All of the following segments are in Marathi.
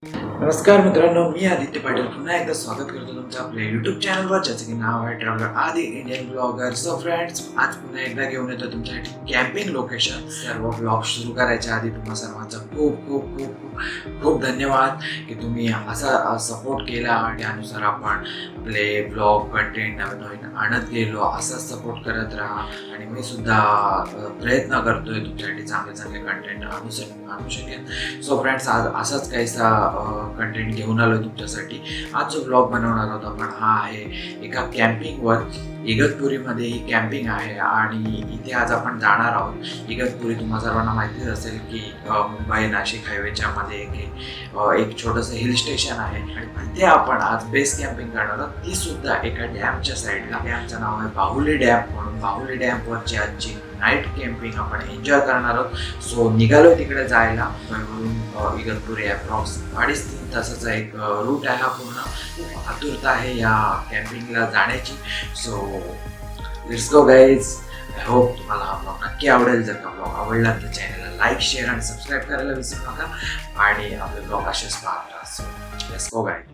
नमस्कार मित्रांनो, मी आदित्य पाटील पुन्हा एकदा स्वागत करतो तुमचं आपल्या यूट्यूब चॅनलवर, ज्याचं की नाव आहे ट्रॅव्हलरआदी इंडियन ब्लॉगर. सो फ्रेंड्स, आज पुन्हा एकदा घेऊन येतो तुमच्यासाठी कॅम्पिंग लोकेशन. सर्व ब्लॉग सुरू करायच्या आधी तुम्हा सर्वांचा खूप खूप खूप खूप खूप धन्यवाद की तुम्ही असा सपोर्ट केला आणि त्यानुसार आपण आपले ब्लॉग कंटेंट नवीन नवीन आणत गेलो. असाच सपोर्ट करत राहा आणि मी सुद्धा प्रयत्न करतोय तुमच्यासाठी चांगले चांगले कंटेंट आणू शकेन. सो फ्रेंड्स, आज असाच काहीसा कंटेंट घेऊन आलो तुमच्यासाठी. आज जो ब्लॉग बनवणार आहोत आपण हा आहे एका कॅम्पिंगवर. इगतपुरीमध्ये ही कॅम्पिंग आहे आणि इथे आज आपण जाणार आहोत. इगतपुरी तुम्हाला सर्वांना माहितीच असेल की मुंबई नाशिक हायवेच्या मध्ये एक छोटंसं हिल स्टेशन आहे आणि तिथे आपण आज बेस कॅम्पिंग करणार आहोत, ती सुद्धा एका डॅमच्या साईडला. डॅमचं नाव आहे बाहुली डॅम म्हणून. बाहुली डॅमवरची आजची नाईट कॅम्पिंग आपण एन्जॉय करणार आहोत. सो निघालो तिकडे जायला. मुंबईवरून इगतपुरी अप्रॉक्स 2.5-3 तासाचा एक रूट आहे. हा पूर्ण खूप आतुरता आहे या कॅम्पिंगला जाण्याची. So let's go guys. I hope तुम्हाला हा ब्लॉग नक्की आवडेल. जर का ब्लॉग आवडला तर चॅनलला लाईक, शेअर आणि सबस्क्राईब करायला विसरू नका आणि आपले ब्लॉग असेच पाहत राहा. So let's go guys.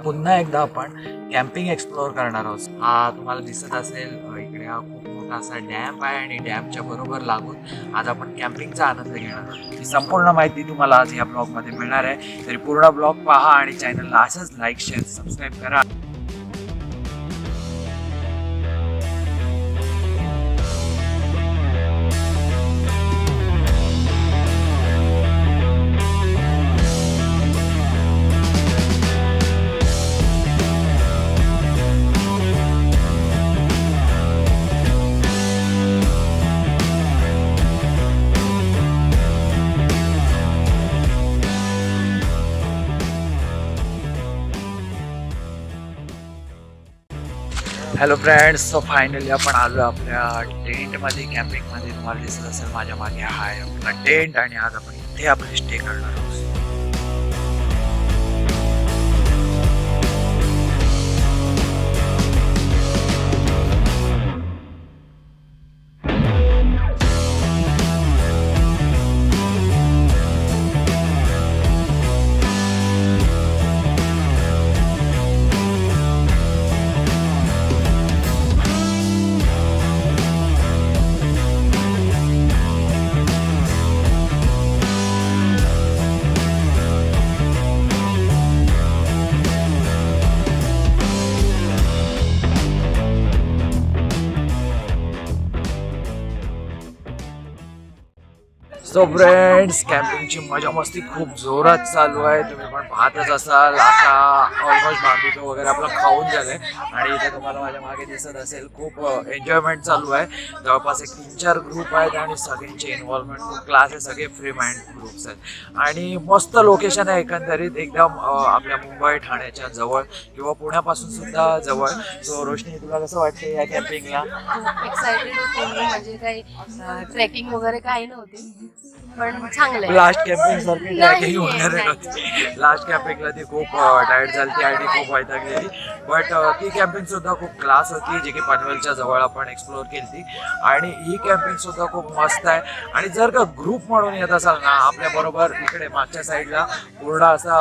पुन्हा एकदा आपण कॅम्पिंग एक्सप्लोअर करणार आहोत. हा तुम्हाला दिसत असेल इकडे हा खूप मोठा असा डॅम आहे आणि डॅमच्या बरोबर लागून आज आपण कॅम्पिंगचा आनंद घेणार आहोत. ही संपूर्ण माहिती तुम्हाला आज या ब्लॉगमध्ये मिळणार आहे. तरी पूर्ण ब्लॉग पहा आणि चॅनलला असंच लाईक, शेअर, सबस्क्राईब करा. हॅलो फ्रेंड्स, सो फायनली आपण आलो आपल्या टेंटमध्ये, कॅम्पिंगमध्ये. तुम्हाला दिसत असेल माझ्या मागे हा आहे आपला टेंट आणि आज आपण इथे आपले स्टे करणार आहोत. सो फ्रेंड्स, कॅम्पिंगची मजा मस्ती खूप जोरात चालू आहे. तुम्ही पण पाहतच असाल. आता ऑलमोस्ट बार्बिक्यू वगैरे आपलं खाऊन झालंय आणि इथे तुम्हाला माझ्या मागे दिसत असेल खूप एन्जॉयमेंट चालू आहे. जवळपास एक 3-4 ग्रुप आहेत आणि सगळ्यांची इन्व्हॉल्वमेंट खूप क्लास आहे. सगळे फ्री माइंड ग्रुप्स आहेत आणि मस्त लोकेशन आहे एकंदरीत एकदम आपल्या मुंबई ठाण्याच्या जवळ किंवा पुण्यापासून सुद्धा जवळ. सो रोशनी, तुला कसं वाटते या कॅम्पिंगला? एक्साइटेड होते मी, म्हणजे काही ट्रेकिंग वगैरे काही नव्हती, पण चांगलं आहे. लास्ट कॅम्पिंग सारखी ट्रॅकिंग वगैरे नव्हती. लास्ट कॅम्पिंगला ती खूप टायर्ड झाली आणि खूप वैतागलेली. बट ती कॅम्पिंग सुद्धा खूप क्लास होती, जी की पनवेलच्या जवळ आपण एक्सप्लोर केली ती. आणि ही कॅम्पिंग सुद्धा खूप मस्त आहे. आणि जर का ग्रुप म्हणून येत असाल ना, आपल्या बरोबर इकडे मागच्या साईडला पूर्ण असा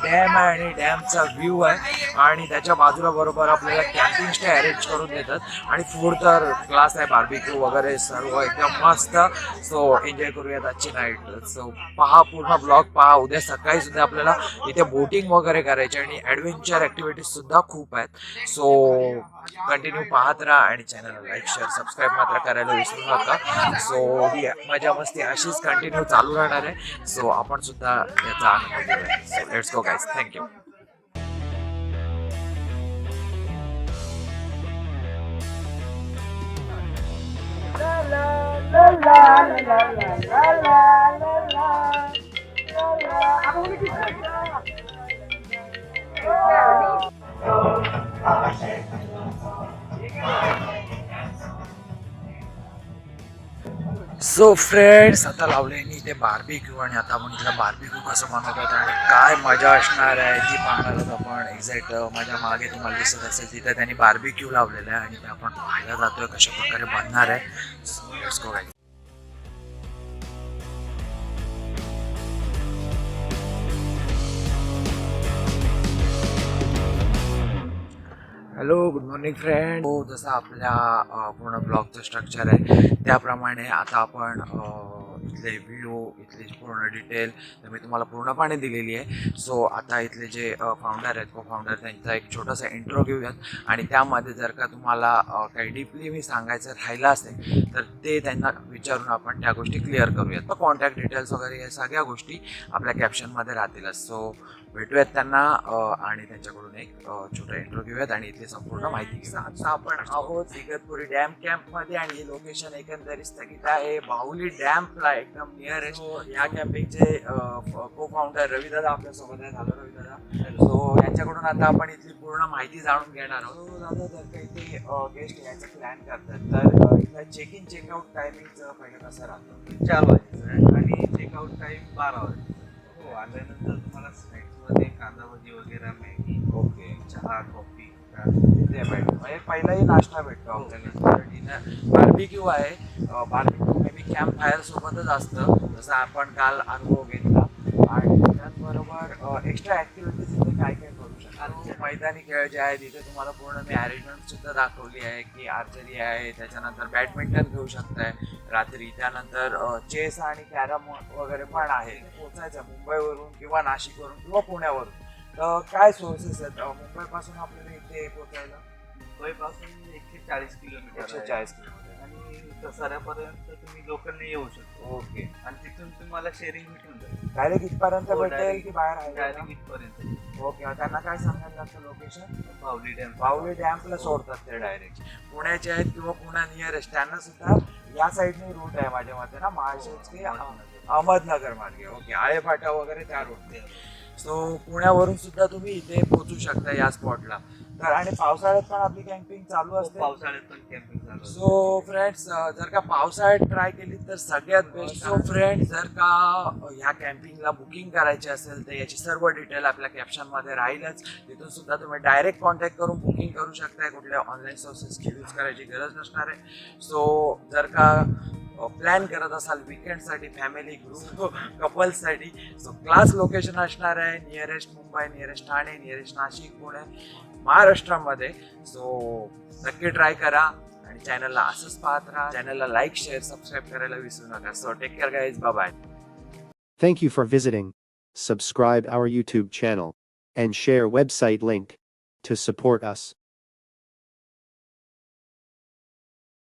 डॅम आहे आणि डॅमचा व्ह्यू आहे आणि त्याच्या बाजूला बरोबर आपल्याला कॅम्पिंग स्टे अरेंज करून देतात आणि फूड तर क्लास आहे, बार्बिक्यू वगैरे सर्व एकदम मस्त. सो एन्जॉय करूयात आजची नाईट. सो पहा, पूर्ण ब्लॉग पहा. उद्या सकाळी सुद्धा आपल्याला इथे बोटिंग वगैरे करायची आणि ॲडव्हेंचर ॲक्टिव्हिटीज सुद्धा खूप आहेत. सो कंटिन्यू पाहत राहा आणि चॅनलला लाईक शेअर सबस्क्राईब मात्र करायला विसरू नका. सो ही मजा मस्ती अशीच कंटिन्यू चालू राहणार आहे. सो आपण सुद्धा याचा आनंद घेऊया. So let's go guys. Thank you. So friends, आता लावले मी इथे बार्बिक्यू आणि आता आपण इथला बार्बिक्यू कसं बनवतात आणि काय मजा असणार आहे ती पाहणार आहोत आपण. एक्झॅक्ट माझ्या मागे तुम्हाला दिसत असेल तिथे त्यांनी बार्बिक्यू लावलेला आहे आणि ते आपण पाहायला जातोय कशा प्रकारे बनणार आहे. So let's go guys. Hello, good morning friend. हो, जसं आपल्या पूर्ण ब्लॉगचं स्ट्रक्चर आहे त्याप्रमाणे आता आपण इथले व्हिडिओ, इथली पूर्ण डिटेल तर मी तुम्हाला पूर्णपणे दिलेली आहे. सो आता इथले जे फाउंडर आहेत, को फाउंडर, त्यांचा एक छोटासा इंट्रो घेऊयात आणि त्यामध्ये जर का तुम्हाला काही डीपली मी सांगायचं राहिलं असेल तर ते त्यांना विचारून आपण त्या गोष्टी क्लिअर करूयात. तर कॉन्टॅक्ट डिटेल्स वगैरे या सगळ्या गोष्टी आपल्या कॅप्शनमध्ये राहतीलच. सो भेटूयात त्यांना आणि त्यांच्याकडून एक छोटा इंट्रो घेऊयात आणि इथली संपूर्ण माहिती घेऊया. आता आपण आहोत इगतपुरी डॅम कॅम्पमध्ये आणि हे लोकेशन एकंदरीत स्थगित आहे भावली डॅमला एकदम नियरेस्ट. या कॅम्पिंगचे को फाउंडर रविदादा आपल्यासोबत आहेत. हॅलो रविदादा. सो यांच्याकडून आता आपण इथली पूर्ण माहिती जाणून घेणार आहोत. दादा, जर का इथे गेस्ट यायचं प्लॅन करतात तर इथलं चेक इन चेकआउट टायमिंगचं पहिलं कसं राहतं? 4 वाजेचं आणि चेकआउट टाईम 12 वाजेचा. हो, आल्यानंतर तुम्हाला स्नॅक्समध्ये कांदा भजी वगैरे, मॅगी, ओके, चहा, कॉफी ते भेटतो. म्हणजे पहिलाही नाश्ता भेटतो आपल्याला. डिनर बार्बिक्यू आहे. Barbecue may be camp fire सोबतच असतं, जसं आपण काल अनुभव घेतला. आणि त्याचबरोबर एक्स्ट्रा ॲक्टिव्हिटीज इथे काय काय करू शकतो. मैदानी खेळ जे आहेत इथे तुम्हाला पूर्ण मी अरेंजमेंट सुद्धा दाखवली आहे की आर्चरी आहे, त्याच्यानंतर बॅडमिंटन घेऊ शकताय रात्री, त्यानंतर चेस आणि कॅरम वगैरे पण आहे. पोचायचं मुंबईवरून किंवा नाशिकवरून किंवा पुण्यावरून तर काय सोर्सेस आहेत मुंबईपासून आपल्याला इथे पोचायला? मुंबईपासून 140 किलोमीटर 140 किलोमीटर आणि दसऱ्यापर्यंत तुम्ही लोकलने येऊ शकतो. ओके. आणि तिथून तुम्हाला शेअरिंग भेटून जाईल. डायरेक्ट इथपर्यंत भेटेल की बाहेर आहे? डायरेक्ट इथपर्यंत. ओके. त्यांना काय सांगायला लागतं लोकेशन? भावली डॅम. बावली डॅमला सोडतात ते डायरेक्ट. पुण्याचे आहेत किंवा पुण्या नियरेस्ट त्यांना सुद्धा या साईडने रूट आहे माझ्या मते ना, महाशेज की अहमदनगर मार्गे. ओके, आळेफाटा वगैरे त्या रूटने. सो पुण्यावरून सुद्धा तुम्ही इथे पोहोचू शकता या स्पॉटला. तर आणि पावसाळ्यात पण आपली कॅम्पिंग चालू असते. पावसाळ्यात पण कॅम्पिंग चालू. सो फ्रेंड्स, जर का पावसाळ्यात ट्राय केली तर सगळ्यात बेस्ट. सो फ्रेंड्स, जर का ह्या कॅम्पिंगला बुकिंग करायची असेल तर याची सर्व डिटेल आपल्या कॅप्शनमध्ये राहीलच. तिथून सुद्धा तुम्ही डायरेक्ट कॉन्टॅक्ट करून बुकिंग करू शकताय. कुठल्या ऑनलाईन सोर्सेसची यूज करायची गरज नसणार आहे. सो जर का प्लॅन करत असाल विकेंडसाठी, फॅमिली, ग्रुप, कपल्ससाठी, सो क्लास लोकेशन असणार आहे. Nearest Mumbai, nearest Thane, nearest Nashik, Pune, महाराष्ट्रामध्ये. सो नक्की ट्राय करा आणि चॅनलला असंच पाहत राहा. चॅनलला लाईक शेअर सबस्क्राईब करायला विसरू नका. So take care guys. Bye bye. Thank you for visiting. Subscribe our YouTube channel and share website link to support us.